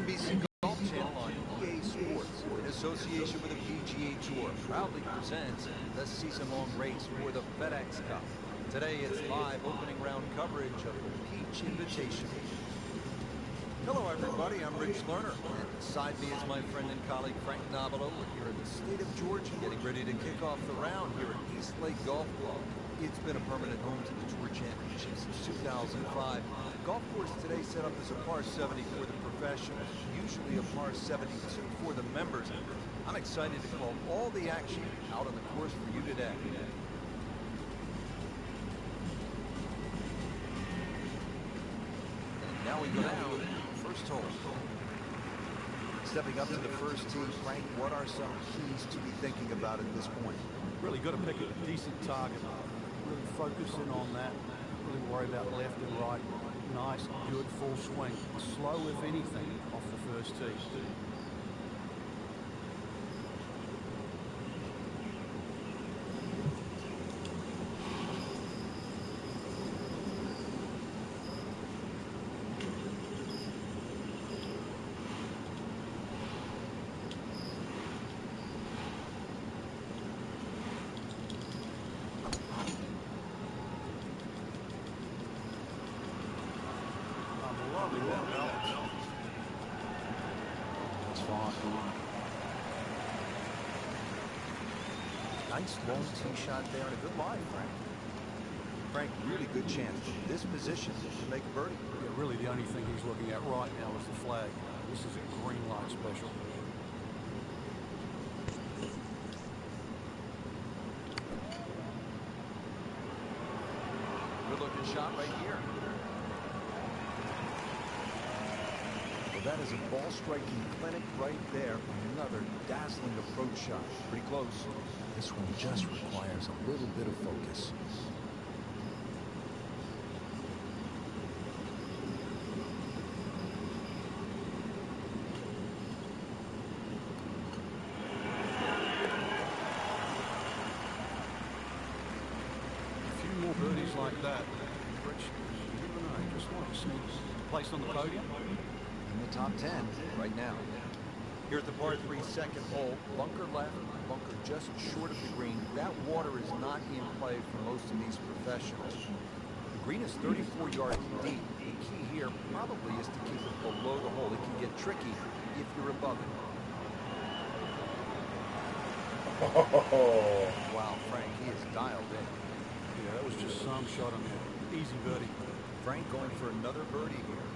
NBC Golf Channel on EA Sports, in association with the PGA Tour, proudly presents the season-long race for the FedEx Cup. Today, it's live opening round coverage of the Peach Invitational. Hello, everybody. I'm Rich Lerner, and beside me is my friend and colleague Frank Nobilo. We're here in the state of Georgia, getting ready to kick off the round here at East Lake Golf Club. It's been a permanent home to the Tour Championship since 2005. The golf course today set up as a par 70 for the professionals, usually a par 72 for the members. I'm excited to call all the action out on the course for you today. And now we go down to the first hole. Stepping up to the first tee, Frank, what are some keys to be thinking about at this point? Really got to pick a decent target. Really focus in on that. Really worry about left and right. Nice, good full swing. Slow, if anything, off the first tee. Nice long tee shot there and a good lie, Frank. Frank, really good chance from this position to make a birdie. Yeah, really the only thing he's looking at right now is the flag. This is a green light special. Good looking shot right here. Well, that is a ball striking clinic right there. Another dazzling approach shot. Pretty close. This one just requires a little bit of focus. A few more birdies like that, Rich, you never know, just want to sneak place on the podium. In the top 10 right now. Here's the par 3 second hole. Bunker left, bunker just short of the green. That water is not in play for most of these professionals. The green is 34 yards deep. The key here probably is to keep it below the hole. It can get tricky if you're above it. Oh. Wow, Frank, he is dialed in. Yeah, that was just some shot on there. Easy birdie. Frank going for another birdie here.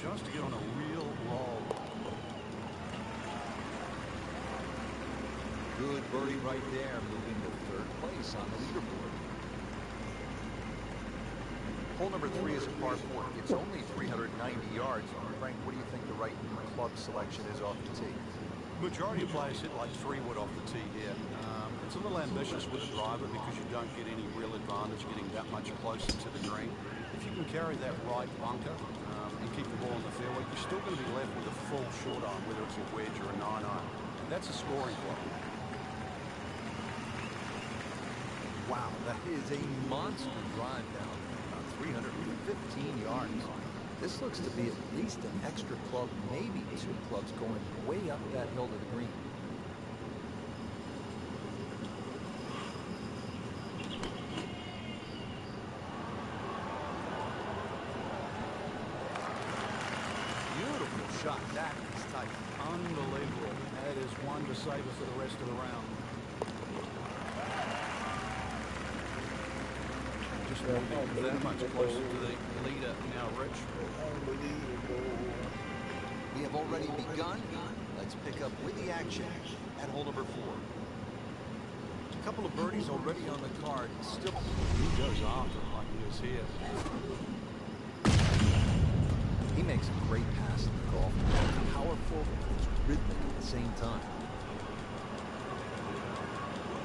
Just to get on a real roll. Good birdie right there, moving to third place on the leaderboard. Hole number 3 is a par 4. It's only 390 yards. Frank, what do you think the right club selection is off the tee? Majority of players hit like 3 wood off the tee here. It's a little ambitious with a driver because you don't get any real advantage getting that much closer to the green. If you can carry that right bunker and keep the ball in the fairway, you're still going to be left with a full short iron, whether it's a wedge or a 9-iron. That's a scoring club. Wow, that is a monster drive down, about 315 yards. This looks to be at least an extra club, maybe 2 clubs going way up that hill to the green. Beautiful shot. That is tight. Unbelievable. That is one to save us for the rest of the round. Just moving that much closer to the leader now, Rich. We have already begun. Let's pick up with the action at hole number 4. A couple of birdies already on the card. Still, He goes after it like he is here. he makes a great pass in the golf. Powerful, it's rhythmic at the same time.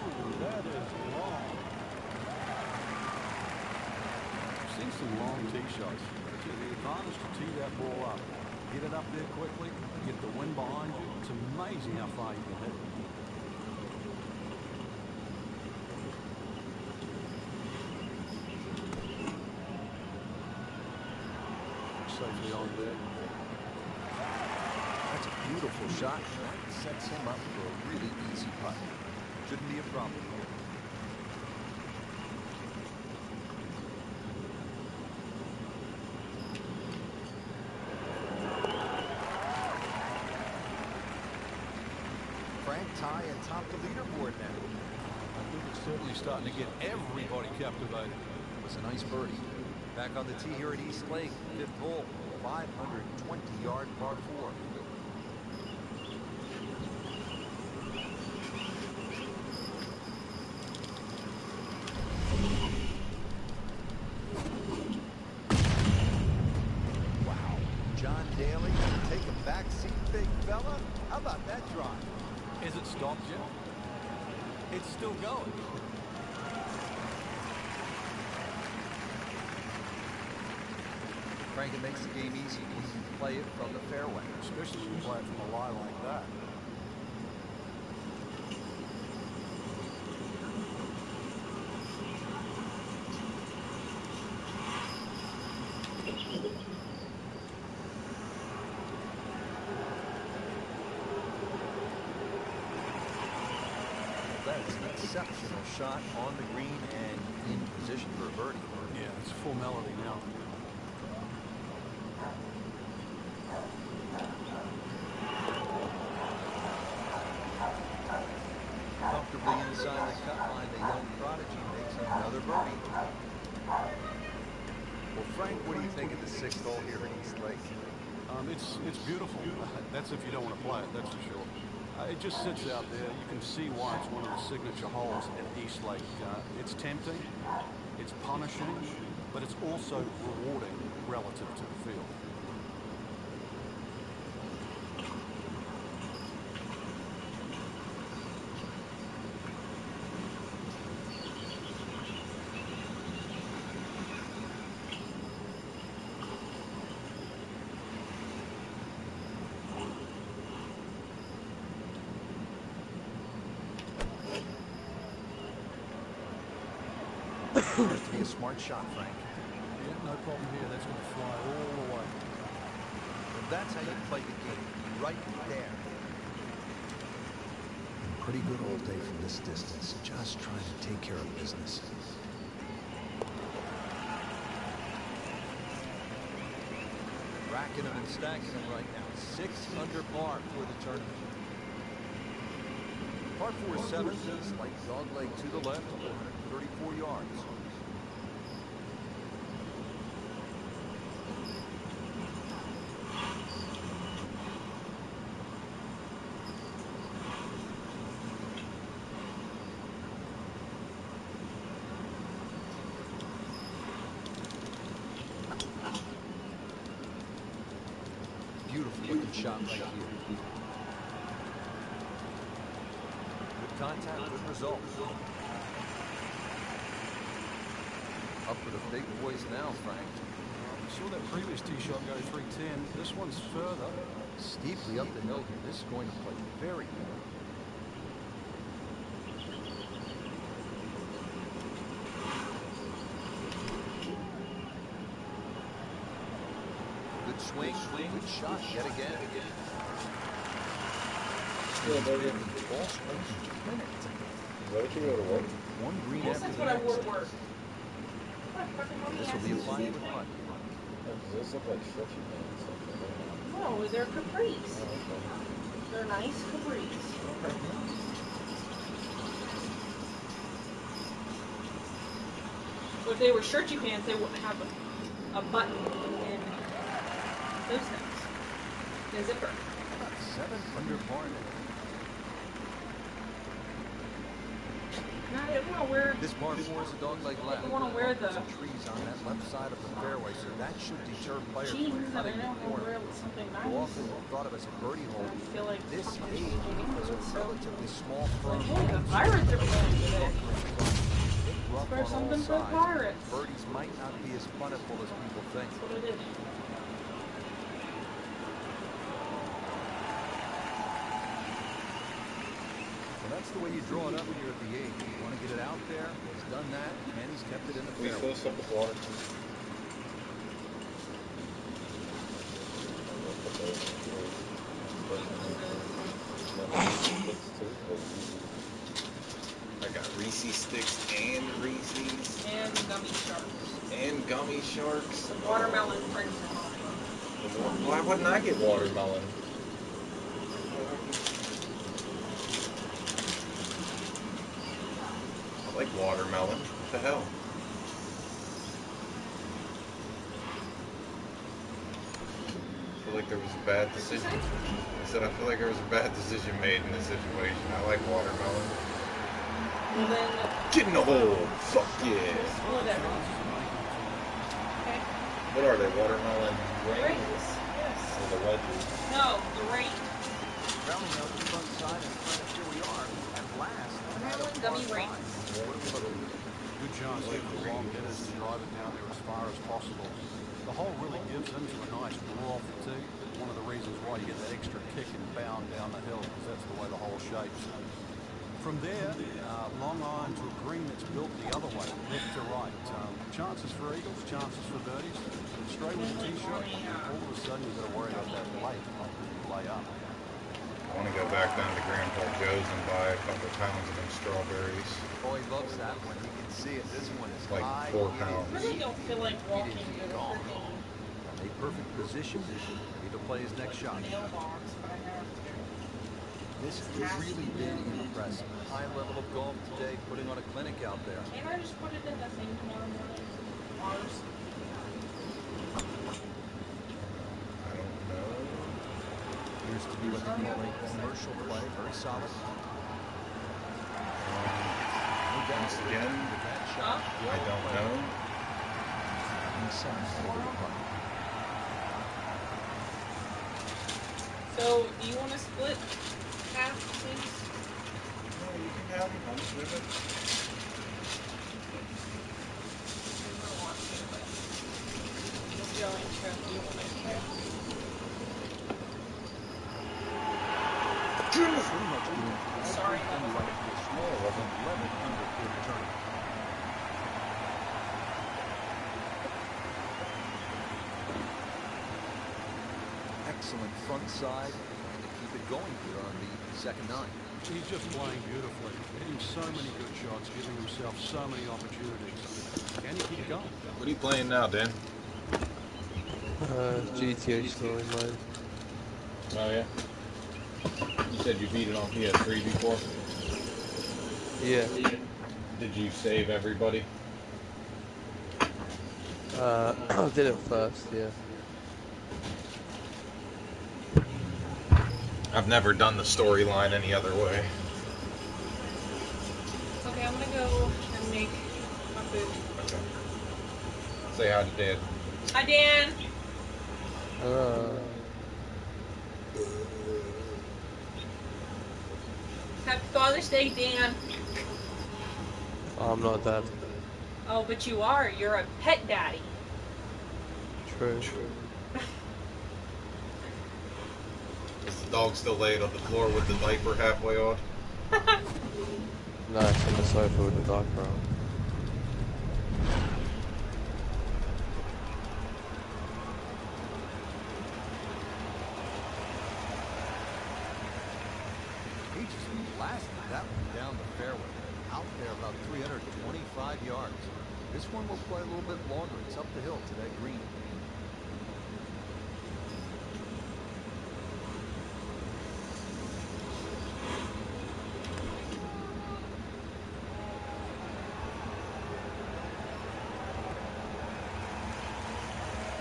Ooh, that is long. I've seen some long tee shots. It's the advantage to tee that ball up. Get it up there quickly, get the wind behind you. It's amazing how far you can hit it. Safely on there. Beautiful shot. That sets him up for a really easy putt. Shouldn't be a problem. Frank tie atop the leaderboard now. I think it's certainly starting to get everybody captivated. It was a nice birdie. Back on the tee here at East Lake, 5th hole, 520-yard par 4. Wow, John Daly, take a back seat, big fella. How about that drive? Is it stopped yet? It's still going. Frank, it makes the game easy when you can play it from the fairway. Especially when you play it from a lie like that. That's an exceptional shot on the green and in position for a birdie. Yeah, it's full melody now. Comfortably inside the cut line, the young prodigy makes another birdie. Well, Frank, what do you think of the 6th hole here at East Lake? It's beautiful. That's if you don't want to play it, that's for sure. It just sits out there. You can see why it's one of the signature holes at East Lake. It's tempting, it's punishing, but it's also rewarding relative to the field. Appears to be a smart shot, Frank. Yeah, no problem here. That's going to fly all the way. And that's how you play the game, right there. Pretty good all day from this distance, just trying to take care of business. Racking them and stacking them right now. 6 under par for the tournament. Par 4-7, slight dog leg to the left, 434 yards. Beautiful looking shot right here. Good contact, good result. Up for the big boys now, Frank. You saw that previous tee shot go 310. This one's further. Steeply up the hill here. This is going to play very good. Good swing, good shot yet again. Yeah, baby. Ball strikes minutes. Is that what you go to work? One green Yes, after that's the what I next. wore to work. This will be a 5-foot putt. Yeah, does this look like stretchy pants? No, they're capris. Oh, okay. They're nice capris. So if they were shirty pants, they wouldn't have a button in those things. The zipper. 7 under par now. Now I didn't want to wear. This par 4 is a dogleg left. You wanna wear the Some trees on that left side of the fairway, so that should deter players jeans from that I cutting know the how to corner. wear with something Though nice. often thought of as a birdie hole, I feel like this I'm age changing is a into it, so relatively small firm. like, hey, the Pirates are playing today. Rough Wear on all something for the sides. Pirates. Birdies might not be as plentiful as people think. That's what it is. Well, that's the way you draw it up here at the 8. You want to get it out there. He's done that, and he's kept it in the Can we fairway. fill this up with water? I got Reese's sticks and Reese's. And gummy sharks. And gummy sharks. Watermelon friends are mine. Why wouldn't I get watermelon? I like watermelon. What the hell? I feel like there was a bad decision. I said I feel like there was a bad decision made in this situation. I like watermelon. Well then... Get in the hole! Fuck yeah! Split everything. Okay. What are they? Watermelon Rings. rings? Yes. Or the wedges? No, the ring. Rounding out the front side and front, here we are. At last. Watermelon gummy rings. What are we looking at? Good chance for the long hitters to drive it down there as far as possible. The hole really gives into a nice draw off the tee. One of the reasons why you get that extra kick and bound down the hill, because that's the way the hole shapes. From there, long iron to a green that's built the other way, left to right. Chances for eagles, chances for birdies. Straight with the tee shot, all of a sudden you've got to worry about that lay up. I want to go back down to Grandpa Joe's and buy a couple pounds of them strawberries. Oh, he loves that one. You can see it. This one is Like high. 4 I pounds. really don't feel like walking to the gone. freaking A perfect position. Ready to play his next shot. mailbox, but I have to. This has really been impressive. High level of golf today, putting on a clinic out there. Can't I just put it in the thing tomorrow morning? Ours. I don't know. Appears to be what they call a commercial play. Very solid. No doubt. Once again, With that shot, I don't know. inside over the putt. So, do you want to split half, please? No, you can have them. I'm good with it. I don't want to, but you'll be going to if you want to. Pretty much doing Sorry, everything right for a small 11 under for the tournament. Excellent front side, and to keep it going here on the second nine. He's just playing beautifully, hitting so many good shots, giving himself so many opportunities. Can he keep going? What are you playing now, Dan? GTA story mode. Oh, yeah? You said you beat it on PS3 before? Yeah. Did you save everybody? I did it first, yeah. I've never done the storyline any other way. Okay, I'm gonna go and make my food. Okay. Say hi to Dad. Hi, Dan. Happy Father's Day, Dan. I'm not dad. Oh, but you are. You're a pet daddy. True. Is the dog still laid on the floor with the diaper halfway on? No, it's on the sofa with the diaper on. He just blasted that one down the fairway. Out there about 325 yards. This one will play a little bit longer. It's up the hill to that green.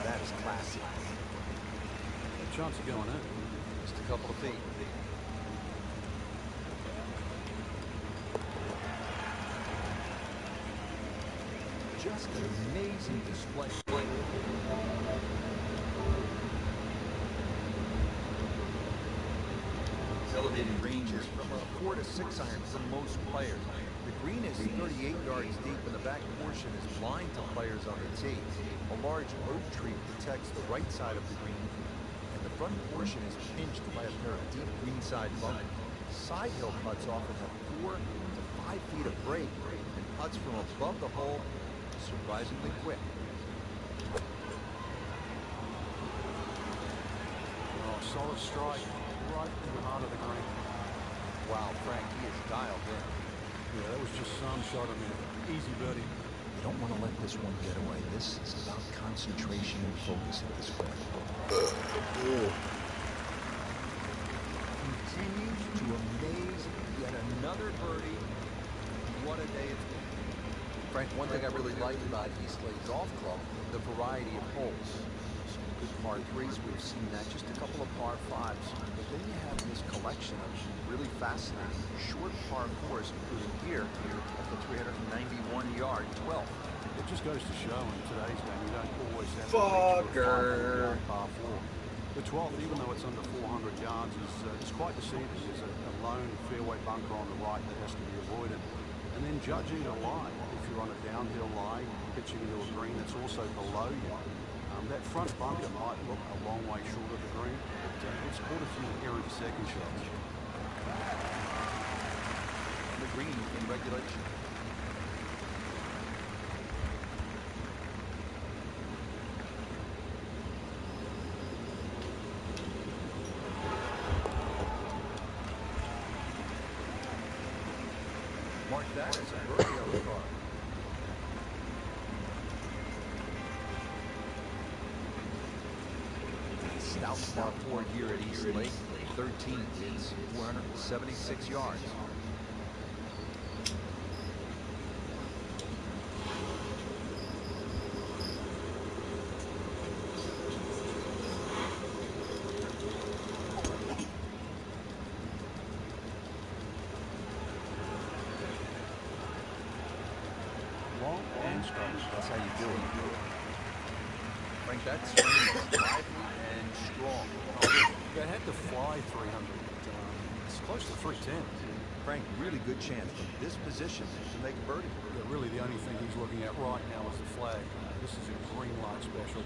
That is classy. Good chance of going in. Just a couple of feet. Just an amazing display. Elevated ranges from a 4 to 6 iron for most players. The green is 38 yards deep and the back portion is blind to players on the tee. A large oak tree protects the right side of the green, and the front portion is pinched by a pair of deep greenside bunkers. Side hill putts often have 4 to 5 feet of break, and putts from above the hole surprisingly quick. Oh, solid strike, right in the heart of the green. Wow, Frank, he is dialed in. Yeah, that was just some shot on there. Easy birdie. You don't want to let this one get away. This is about concentration and focus at this point. Continues to amaze. Yet another birdie. What a day it's been. Frank, one thing I really like about Eastlake Golf Club, the variety of holes. Some good par threes, we've seen that, just a couple of par fives. But then you have this collection of really fascinating short par fours, including here at the 391-yard 12. It just goes to show in today's game you don't always have Fucker. to par four. The 12th, even though it's under 400 yards, is quite deceiving. There's a lone fairway bunker on the right that has to be avoided. And then judging a lie, if you're on a downhill lie, pitching into a green that's also below you, that front bunker might look a long way short of the green, but it's caught a few errant second shots. The green in regulation. Mark that as a birdie on the card. Stout par 4 here at East Lake. 13th, it's 476 yards. Long and straight. That's how you do it. Frank, that swing is lively and strong. They had to fly 300. It's close to 310. Frank, really good chance from this position to make a birdie. Yeah, really the only thing he's looking at right now is the flag. This is a green light special.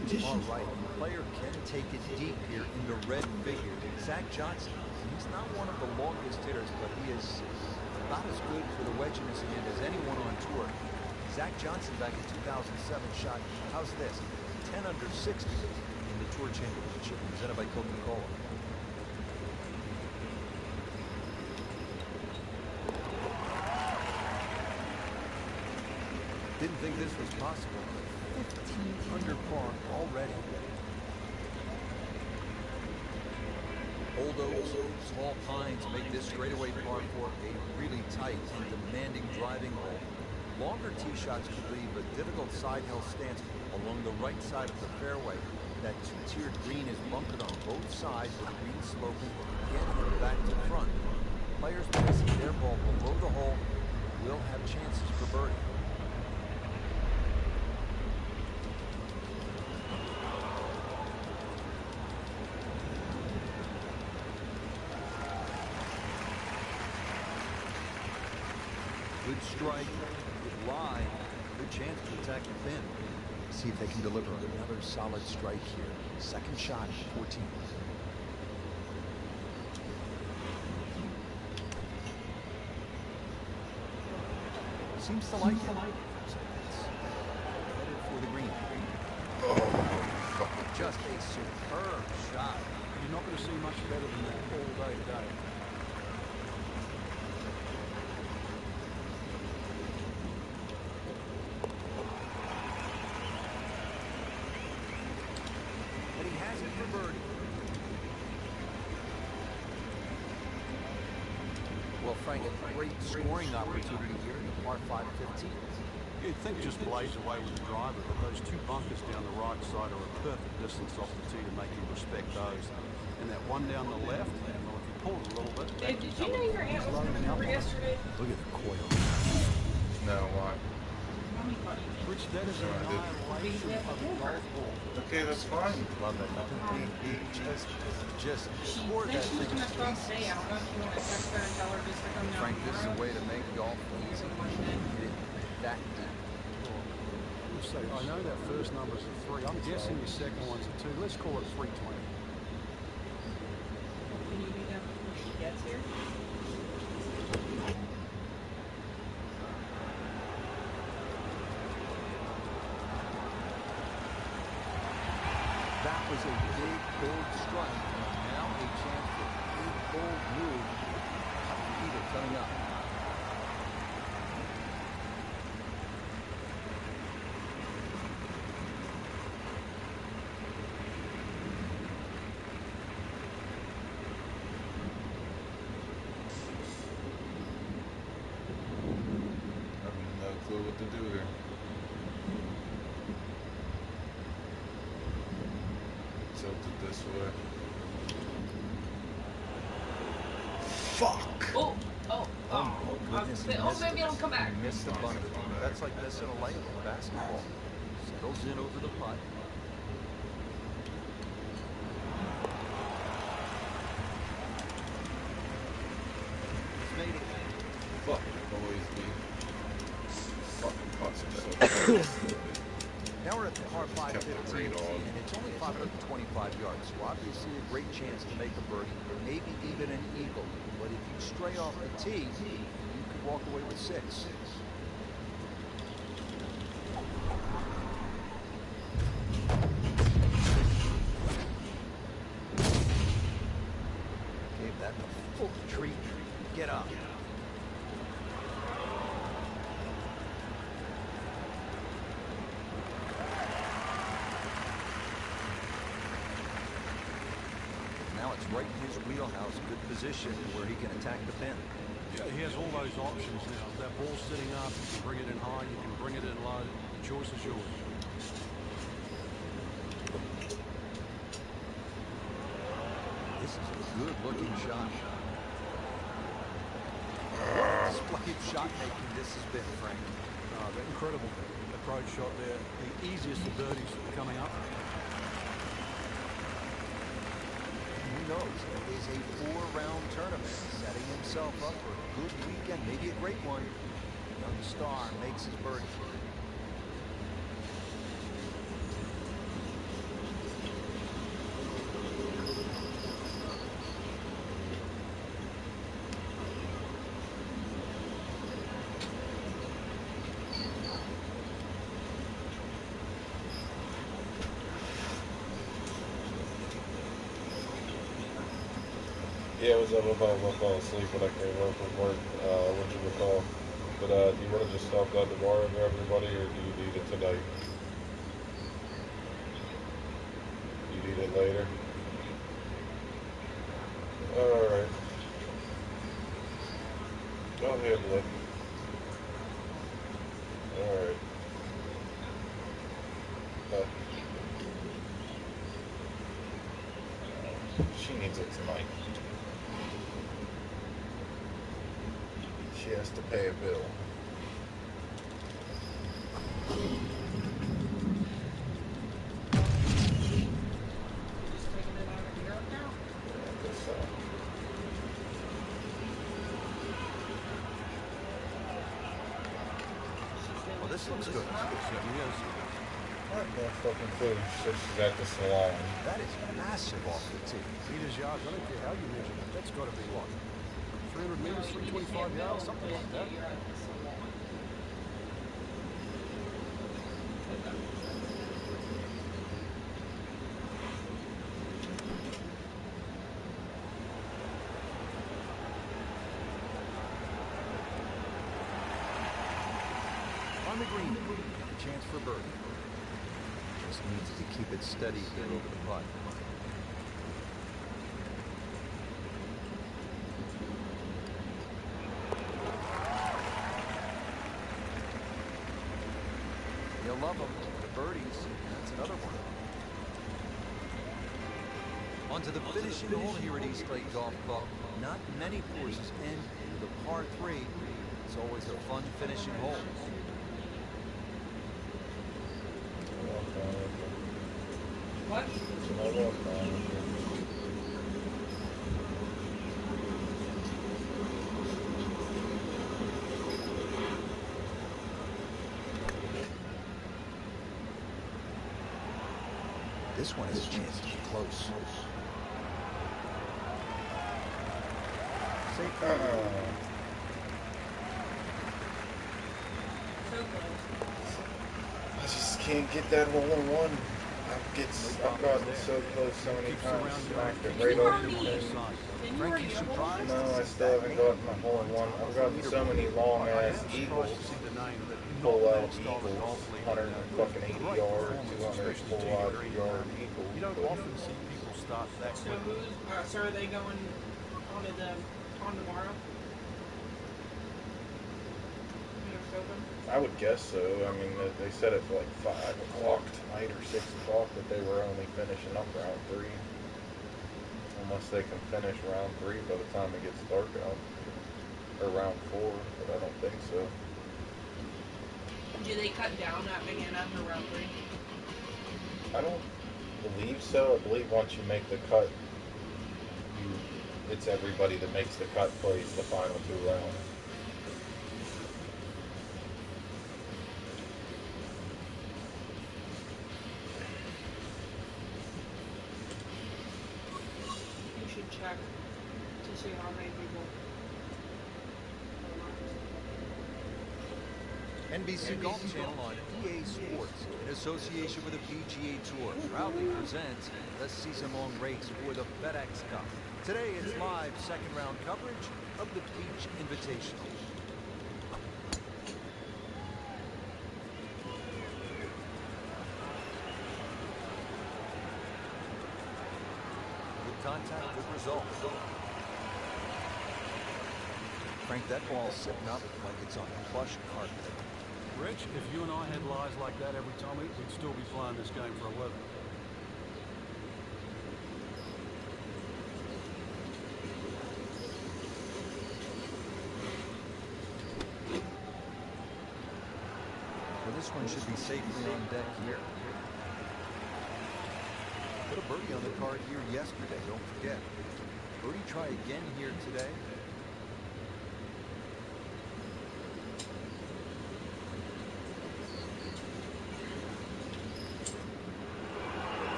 Conditions are right. The player can take it deep here in the red figure. Zach Johnson, he's not one of the longest hitters, but he is about as good for the wedge in his hand as anyone on tour. Zach Johnson back in 2007 shot, how's this? 10 under 60 in the Tour Championship presented by Coca-Cola. Didn't think this was possible. 15 under par already. Old oaks, small pines make this straightaway par 4 a really tight and demanding driving hole. Longer tee shots could leave a difficult side hill stance along the right side of the fairway. That two-tiered green is bunkered on both sides with the green sloping again from back to front. Players placing their ball below the hole will have chances for birdie. Good strike, good lie, good chance to attack the pin. See if they can deliver another solid strike here. Second shot, 14. Seems to like it. Headed for the green. Oh, just a superb shot. You're not going to see much better than that all day today. And he has it for birdie. Well, Frank, a great scoring opportunity here in the par 5 15. You'd think just blaze away with the driver, but those two bunkers down the right side are a perfect distance off the tee to make you respect those. and that one down the left, well, if you pull it a little bit, that Dave, can did you come know your aunt was loading coming up over on it. yesterday? Look at the coil. No, why? Mommy thought you did. Rich, that is No, I didn't. annihilation of a golf ball. Okay, that's fine. Love it. Just She score said that she was thing going to to stop today. I pieces. don't know if you want to text her and tell her just to come down Frank, this is a tomorrow. way to make golf easy. Hit it that deep. Let's say, I know that first number's a 3. I'm guessing your second one's a 2. Let's call it 320. Can you be down before she gets here? That was a big, bold strike. And now a chance for a big, bold move. Either coming up. I have no clue what to do here. Tilted this way. Fuck! Oh, Goodness, he oh, missed maybe it. it'll come back. He missed the bunker. That's like missing a layup in basketball. Settles in over the putt. He's made it. Fuck, always be. Fucking putts are so stupid. Now we're at the par 5 Kept it 15, right on. and it's only 525 yards, so obviously a great chance to make a birdie, maybe even an eagle. But if you stray off the tee, you could walk away with 6. Gave that the full treat. Get up. Now it's right in his wheelhouse, good position where he can attack the pin. Yeah, he has all those options now. If that ball's sitting up, you can bring it in high, you can bring it in low. The choice is yours. This is a good-looking shot. What a display of shot making this has been, Frank. The incredible approach shot there. The easiest of birdies coming up. Who knows? It is a 4-round tournament, setting himself up for a good weekend, maybe a great one. Young star makes his birdie. Yeah, I was up about to fall asleep when I came home from work, what you recall. But do you want to just stop down tomorrow and grab everybody, or do you need it tonight? You need it later? Alright. I'll handle it. Alright. She needs it tonight. She has to pay a bill. Just taking it out of your account. I guess so. Well, this looks good. What the fucking food? She said she's at the salon. That is massive off the tee. Meters, yards, I don't care how you measure it. That's got to be what? 300 meters, 325 yards, something like that. You're at the salon. On the green, a chance for birdie. Just needs to keep it steady here over the putt. You'll love them. The birdies, that's another one. Onto the finishing hole here at East Lake Golf Club. Not many courses end with a par 3. It's always a fun finishing hole. What? This one has a chance to be close. So close. I just can't get that hole in one. I've gotten so close so many times, smacked it right over the pin. No, I still haven't gotten a hole in one. I've gotten so many long ass eagles, full out eagles, 180 yard, 200 full out yard eagles. You don't often see people start that So quickly. so are they going on tomorrow? I would guess so. I mean, they said it for like 5 o'clock tonight or 6 o'clock that they were only finishing up round 3. Unless they can finish round 3 by the time it gets dark out. Or round 4, but I don't think so. Do they cut down again after round 3? I don't believe so. I believe once you make the cut, it's everybody that makes the cut plays the final 2 rounds. You should check to see how many people. NBC Golf Channel on EA Sports, in association with the PGA Tour, proudly presents the season-long race for the FedEx Cup. Today it's live second-round coverage of the Peach Invitational. Good contact, good result. Frank, that ball's sitting up like it's on plush carpet. Rich, if you and I had lies like that every time, we'd still be playing this game for a living. Well, this one should be safely on deck here. Put a birdie on the card here yesterday, don't forget. Birdie try again here today.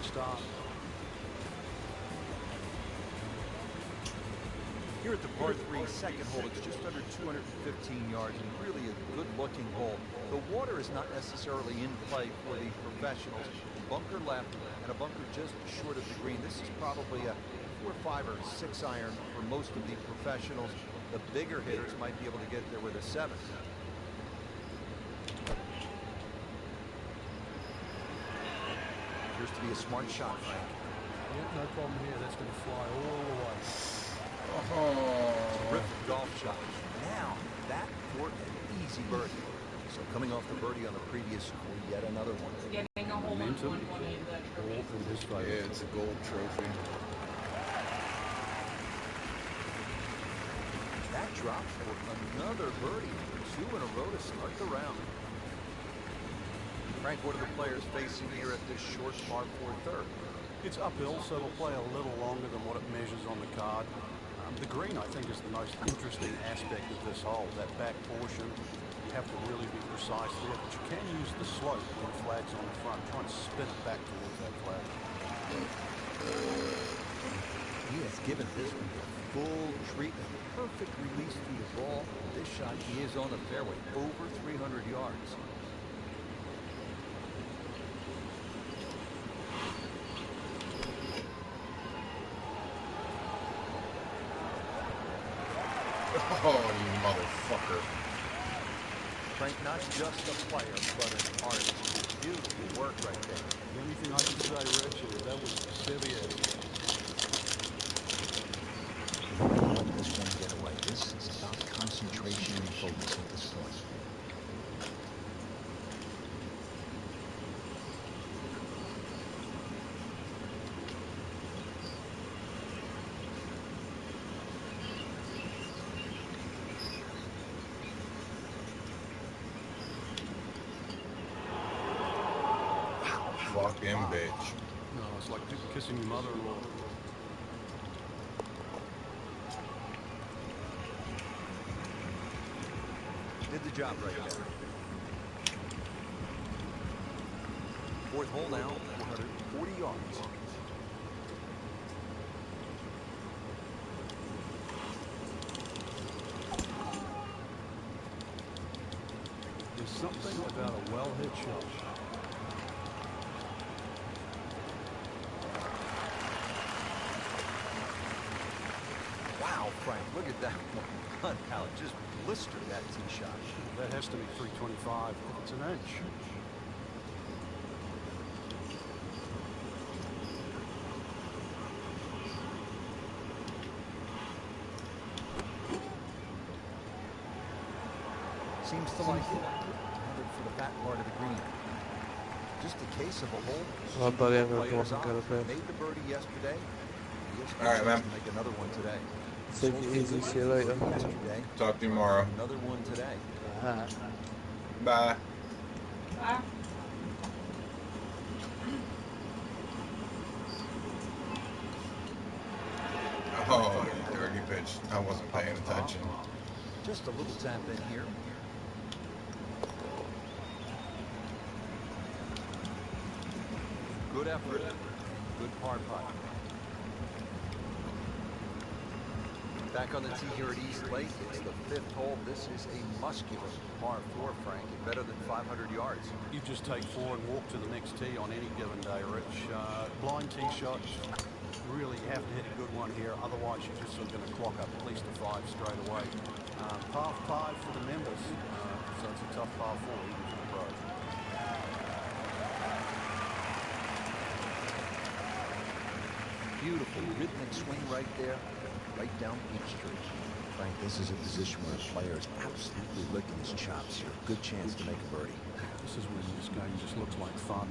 Stop. Here at the par 3 second hole, it's just under 215 yards and really a good-looking hole. The water is not necessarily in play for the professionals. Bunker left and a bunker just short of the green. This is probably a 4, 5, or 6 iron for most of the professionals. The bigger hitters might be able to get there with a 7. Appears to be a smart shot, Frank. Yeah, no problem here. That's going to fly all the way. Terrific golf shot. Now, that for an easy birdie. So coming off the birdie on the previous score, yet another one. Getting a hole in Momentum. one of the All trophies. in his favor. Yeah, it's a gold trophy. That drops for another birdie. 2 in a row to start the round. Frank, what are the players facing here at this short par 4 third? It's uphill, so it'll play a little longer than what it measures on the card. The green, I think, is the most interesting aspect of this hole. That back portion, you have to really be precise there, but you can use the slope when flag's on the front. Try and spin it back towards that flag. He has given this one the full treatment. Perfect release through the ball. This shot, he is on the fairway, over 300 yards. Oh, you motherfucker. Frank, not just a player, but an artist. Beautiful work right there. The only thing I can say, Rich, is that was Sevier. Don't let this one get away. This is about concentration and focus at this point. fucking bitch. No, it's like kissing your mother-in-law. Did the job right there. Fourth hole now, 440 yards. There's something about a well-hit shot. Wow, Frank, look at that one. How it just blistered that tee shot. That has to be 325 if it's an inch. Seems to like it. Headed for the back part of the green. Just a case of a hole. Well, buddy, I'm gonna come Players up and off. get a bit. Made the birdie yesterday. All right, man. Make another one today. Take it easy. See you later. Yesterday. Talk to you tomorrow. Another one today. Bye. Bye. Oh, dirty pitch. I wasn't paying attention. Just a little tap in here. Good effort. Good par putt. Back on the tee here at East Lake. It's the fifth hole. This is a muscular par 4, Frank, and better than 500 yards. You just take 4 and walk to the next tee on any given day, Rich. Blind tee shots, really you have to hit a good one here. Otherwise, you're just sort of going to clock up at least a 5 straight away. Par 5 for the members, so it's a tough par 4 even for the pros. Beautiful rhythmic swing right there, right down Peachtree. Frank, this is a position where the player is absolutely licking his chops here. Good chance to make a birdie. This is when this game just looks like fun.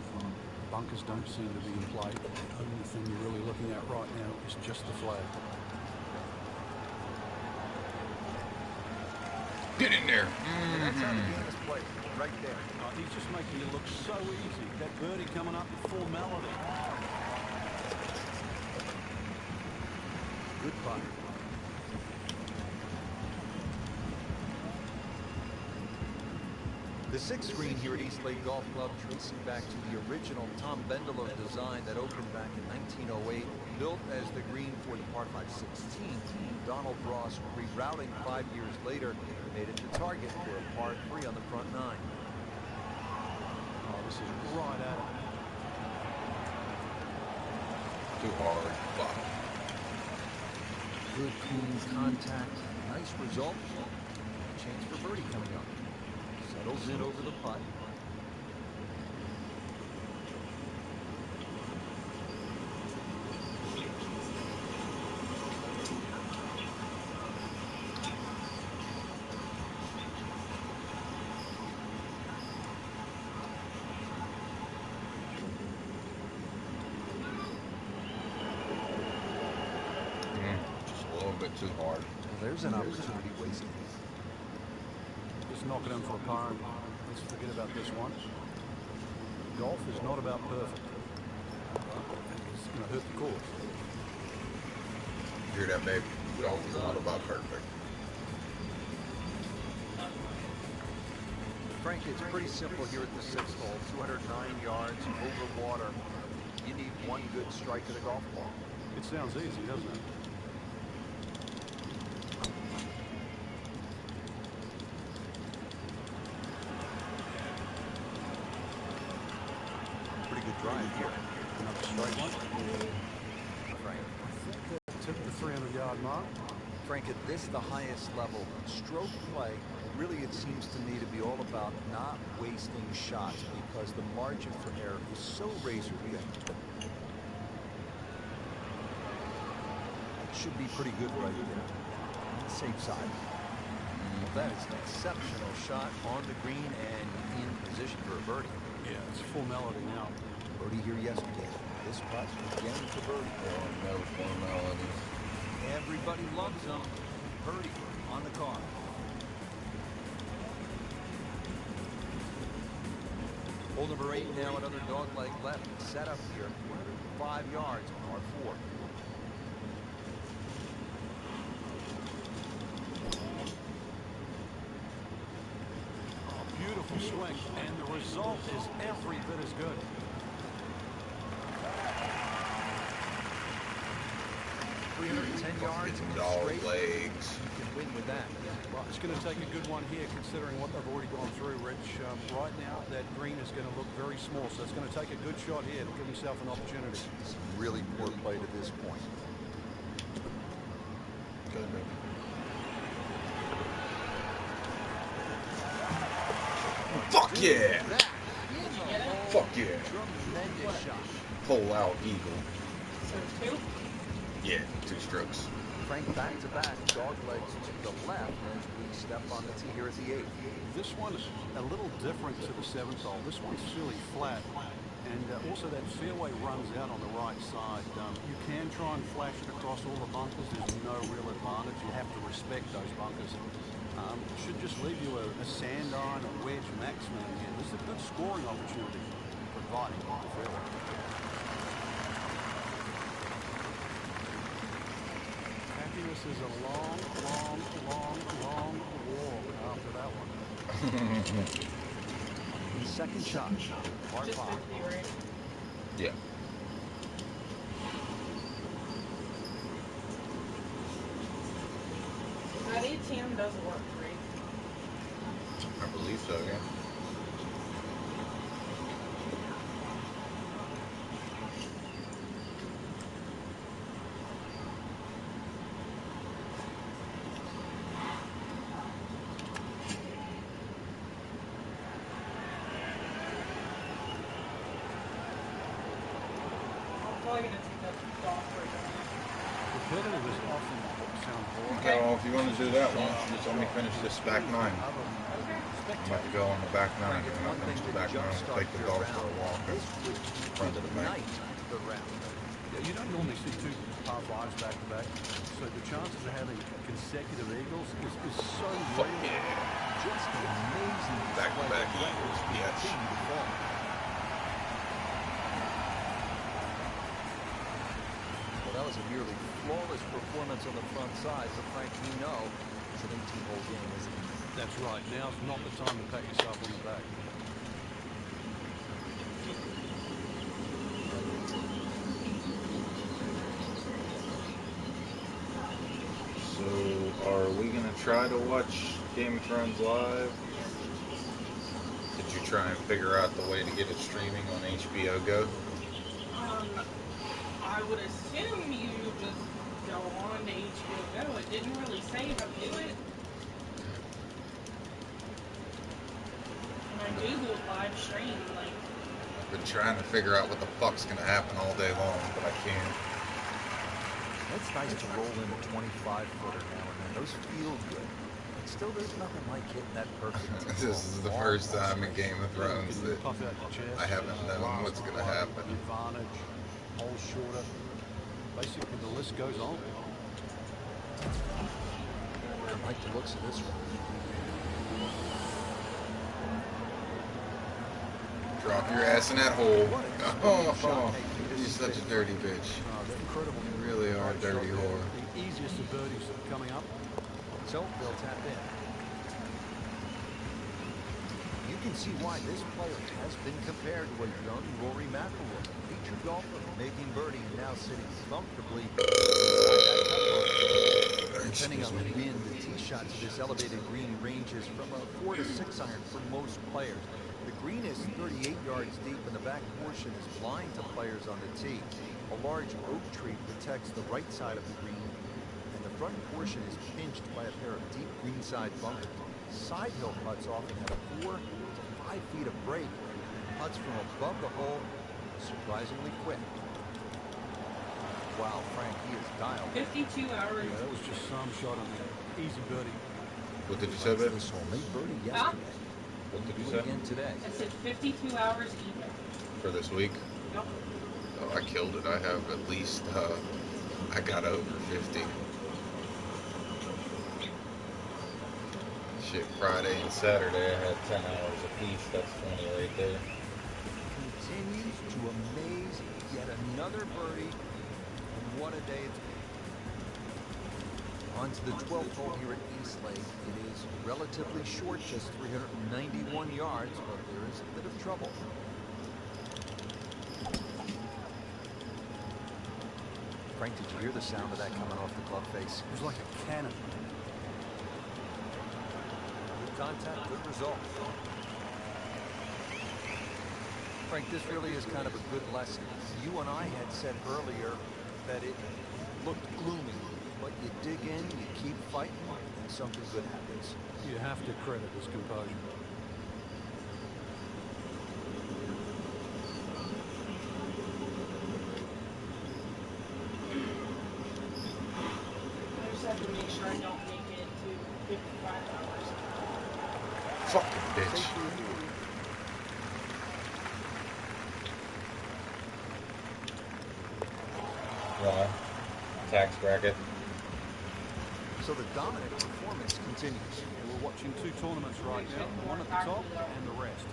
Bunkers don't seem to be in play. The only thing you're really looking at right now is just the flag. Get in there. That's how the game is played, right there. He's just making it look so easy. That birdie coming up with formality. Good putt. The sixth green here at East Lake Golf Club, tracing back to the original Tom Bendelow design that opened back in 1908, built as the green for the par 5 16. Donald Ross, rerouting 5 years later, made it the target for a par 3 on the front 9. Oh, this is right at it. Too hard. Fuck. Good clean contact, nice result. Chance for birdie coming up. Settles in over the putt. Just a little bit too hard. Well, there's an opportunity wasted. Just knock it in for a par. Let's forget about this one. Golf is not about perfect. It's going to hurt the course. Hear that, baby? Golf is not about perfect. Frank, it's pretty simple here at the sixth hole. 209 yards over water. You need one good strike of the golf ball. It sounds easy, doesn't it? Pretty good drive here. Another straight one. Frank. Tip the 300-yard mark. Frank, at this, the highest level, stroke play, really it seems to me to be all about not wasting shots because the margin for error is so razor thin. Should be pretty good right there. On the safe side. Well, that is an exceptional shot on the green and in position for a birdie. Yeah, it's formality now. Birdie here yesterday. This putt again for birdie. Oh, no formalities. Everybody loves them. Birdie on the card. Hole number 8 now, another dogleg left set up here. 5 yards on par 4. Beautiful swing, and the result is every bit as good. $310 yards Dog straight. legs. You can win with that. Well, it's going to take a good one here, considering what they've already gone through, Rich. Right now, that green is going to look very small, so it's going to take a good shot here to give himself an opportunity. Some really poor play to this point. Good. Fuck yeah! Fuck yeah! Tremendous shot. Pull out eagle. So 2? Yeah, 2 strokes. Frank back to back, dog legs to the left as we step on the tee here at the 8th. This one is a little different to the 7th hole. This one's fairly flat, and also that fairway runs out on the right side. You can try and flash it across all the bunkers. There's no real advantage. You have to respect those bunkers. Should just leave you a sand iron, a wedge maximum in here. This is a good scoring opportunity, providing the fairway. Happiness is a long, long, long, long walk after that one. Second shot, par Just 5. 50, right? Yeah. That ATM does work, right? I believe so, yeah. I'm probably gonna take that off for a second. Repetitive is often sound boring. Okay, well, if you want to do that one, just let me finish this back 9. Okay. I'm about to go on the back 9, and when I finish the back 9, I'll take the dog for a walk and front of the back. The round. Yeah, you don't normally see 2 par 5s back to back, so the chances of having consecutive eagles is so Fuck real. yeah. Just an amazing Back-to-back eagles, yes. continue to fall. Well, that was a nearly flawless performance on the front side, but Frank, you know it's an 18-hole game, isn't it? That's right. Now's not the time to pat yourself on the back. So, are we going to try to watch Game of Thrones live? Did you try and figure out the way to get it streaming on HBO Go? I would assume you just go on to HBO Go. It didn't really say how to do it. When I Googled live stream, like, I've been trying to figure out what the fuck's going to happen all day long, but I can't. It's nice to roll in a 25-footer now and then. Those feel good. But still, there's nothing like hitting that perfect. This is the first time in Game of Thrones that Puff out your chest. I haven't known what's going to happen. Advantage, hole shorter. Basically, the list goes on. I like the looks of this one. Drop your ass in that hole. Oh, you're such a dirty bitch. Incredible. You really are a dirty whore. The easiest of birdies coming up. So they'll tap in. You can see why this player has been compared to a young Rory McIlroy, a featured golfer making birdie and now sitting comfortably inside that cutoff. Depending on the wind, the tee shot to this elevated green ranges from a 4 to 6 iron for most players. The green is 38 yards deep and the back portion is blind to players on the tee. A large oak tree protects the right side of the green, and the front portion is pinched by a pair of deep greenside bunkers. Side hill putts often have 4 to 5 feet of break. Putts from above the hole surprisingly quick. Wow, Frank, he is dialed. 52 hours. Yeah, that was just some shot on there. Easy birdie. What did you say, babe? This hole made birdie Huh? yesterday. What did you Do say? it again today. I said 52 hours even. For this week? Nope. Oh, I killed it. I have at least, I got over 50. Shit, Friday and Saturday I had 10 hours apiece. That's 20 right there. to amaze yet another birdie. And what a day it's been. On to the 12th hole here at East Lake. It is relatively short, just 391 yards, but there is a bit of trouble. Frank, did you hear the sound of that coming off the club face? It was like a cannon. Good contact, good result. Frank, this really is kind of a good lesson. You and I had said earlier that it looked gloomy, but you dig in, you keep fighting, and something good happens. You have to credit his composure. I just have to make sure I don't make it to $55. Fucking bitch. Tax bracket. So the dominant performance continues. We're watching two tournaments right now, one at the top and the rest.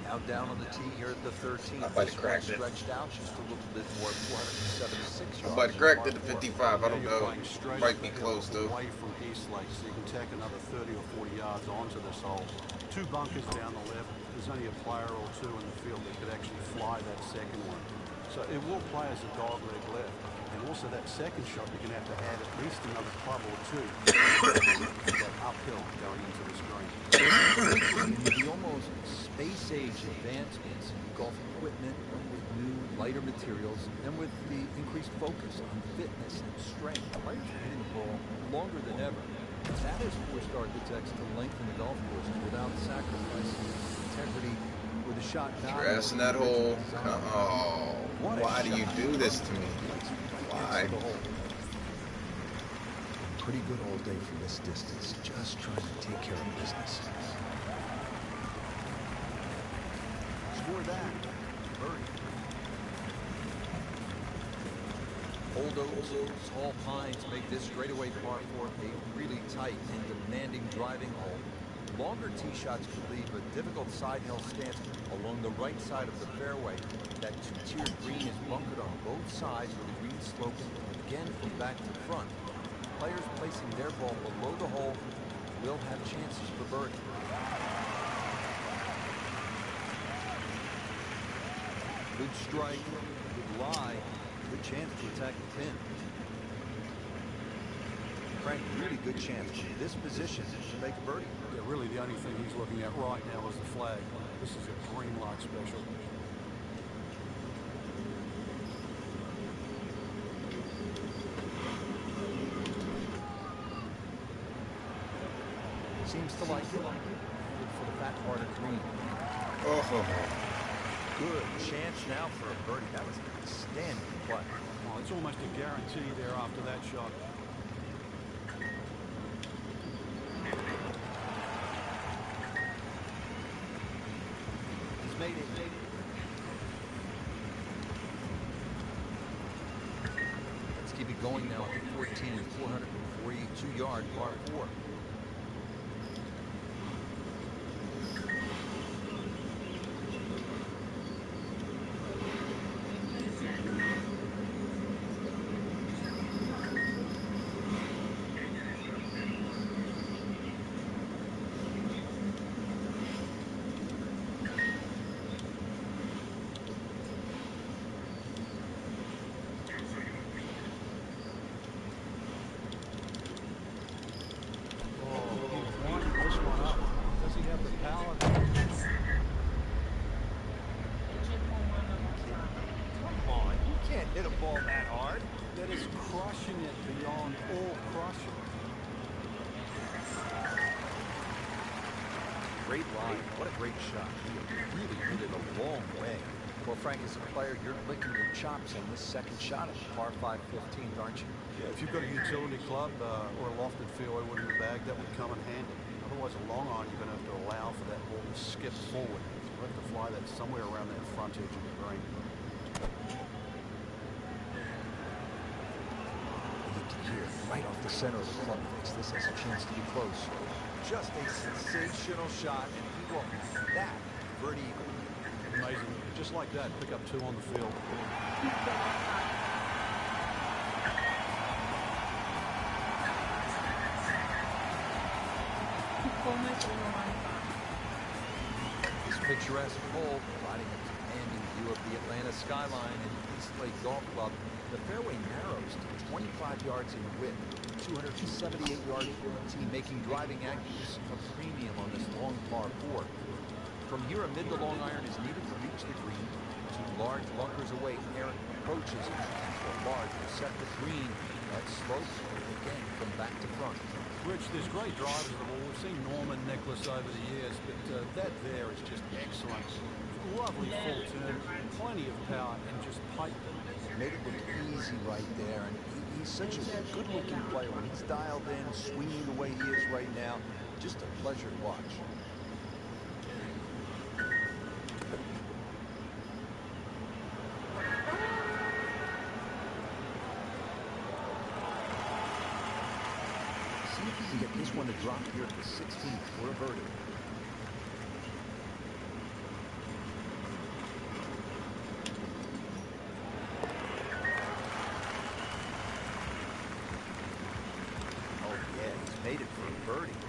Now down on the tee here at the 13th. I might have cracked it. Stretched out just a little bit more, 476 yards. I might have cracked it to 55. I don't know. Might be close though. Away from East Lake, so you can tack another 30 or 40 yards onto this hole. Two bunkers down the left. There's only a player or two in the field that could actually fly that second one. So it will play as a dog leg left. And also that second shot, you're going to have to add at least another club or two that uphill going into this green. The almost space-age advancements in golf equipment with new, lighter materials and with the increased focus on fitness and strength, players are hitting the ball longer than ever. That has forced architects to lengthen the golf courses without sacrificing integrity with a shot. Trash in that hole. Oh, why do you do this to me? Why? Pretty good all day from this distance. Just trying to take care of business. Score that. Birdie. Old Oaks, Tall Pines make this straightaway par 4 a really tight and demanding driving hole. Longer tee shots could leave a difficult side hill stance along the right side of the fairway. That two-tiered green is bunkered on both sides with a green sloping again from back to front. Players placing their ball below the hole will have chances for birdie. Good strike, good lie, good chance to attack the pin. Frank, really good chance from this position to make a birdie. Yeah, really the only thing he's looking at right now is the flag. This is a green light special. Seems to like it. Good for the fat part of green. Oh. Good chance now for a birdie. That was an outstanding play. Oh, it's almost a guarantee there after that shot. He's made it. Let's keep it going now at the 14 and 442-yard par 4. Hit a ball that hard. That is crushing it beyond all crushing. Great line. What a great shot. You really hit it a long way. Well, Frank, as a player, you're licking your chops on this second shot of par 5 15th, aren't you? Yeah, if you've got a utility club or a lofted fairway wood in the bag, that would come in handy. Otherwise, a long iron, you're going to have to allow for that ball to skip forward. So you have to fly that somewhere around that front edge of the green. Here, right off the center of the club face. This has a chance to be close. Just a sensational shot, and he will have that birdie eagle. amazing. Just like that, pick up 2 on the field. This picturesque hole, providing a commanding view of the Atlanta skyline and East Lake Golf Club, the fairway narrows to 25 yards in width, 278 yards from the tee, making driving accuracy a premium on this long par 4. From here, a mid to long iron is needed to reach the green. 2 large bunkers away, Eric approaches into a large receptive green that slopes again from back to front. Rich, there's great drivers of the ball. We've seen Norman, Nicholas over the years, but that there is just excellent. Lovely full turn, plenty of power, and just piped it. Made it look easy right there, and he's such a good-looking player. When he's dialed in, swinging the way he is right now, just a pleasure to watch. See if he can get this one to drop here at the 16th for a birdie. Made it for a birdie.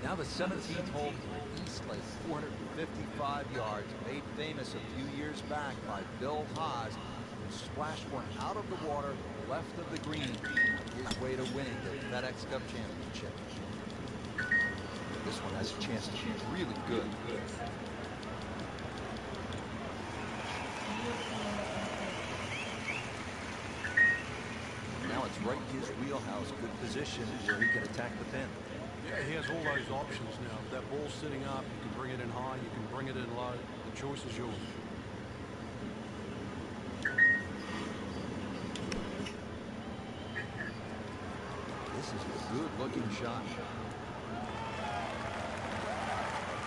Now the 17th hole for East Lake, 455 yards, made famous a few years back by Bill Haas, who splashed one out of the water left of the green on his way to winning the FedEx Cup Championship. This one has a chance to be really good. Now it's right in his wheelhouse, good position where he can attack the pin. Yeah, he has all those options now. If that ball's sitting up, you can bring it in high, you can bring it in low. The choice is yours. This is a good-looking shot.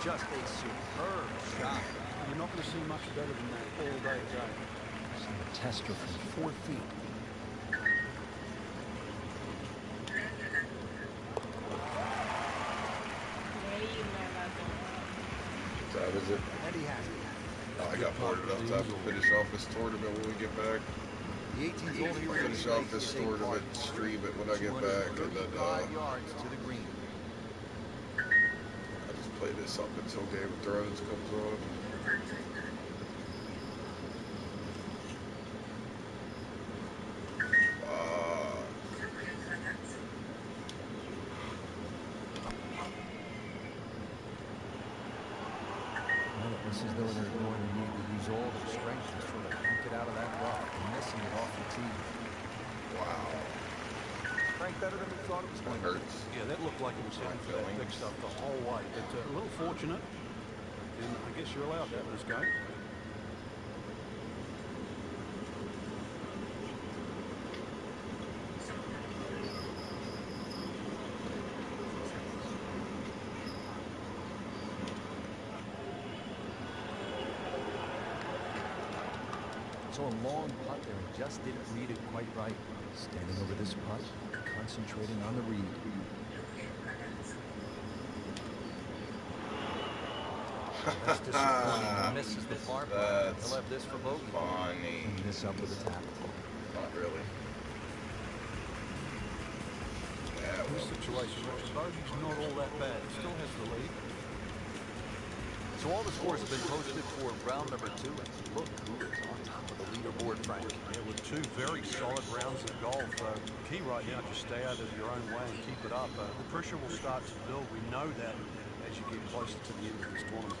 Just a superb shot. You're not going to see much better than that all day today. A tester from 4 feet. What time is it? And he has it. Oh, I got part of enough time to finish off this tournament when we get back. The 18th hole here Finish off this tournament, stream it when I get back, and then 35 yards to the green. I just play this up until Game of Thrones comes on. This is though they're going to need to use all their strength to sort of yank it out of that rock, missing it off the tee. Wow. Frank, better than we thought it was going That to. hurts. Yeah, that looked like it was heading for that big stuff the whole way. But a little fortunate, and I guess you're allowed that in this game. So a long putt there and just didn't read it quite right. Standing over this putt, concentrating on the read. That's disappointing. He misses the par putt. He'll have this for bogey. Funny. Clean this up with a tap. Not really. Yeah, This situation, bogey's not all that bad. He still has the lead. So all the scores have been posted for round number 2, and look who is on top of the leaderboard, Frank. Yeah, with 2 very solid rounds of golf. Key right now, just stay out of your own way and keep it up. The pressure will start to build. We know that as you get closer to the end of this tournament.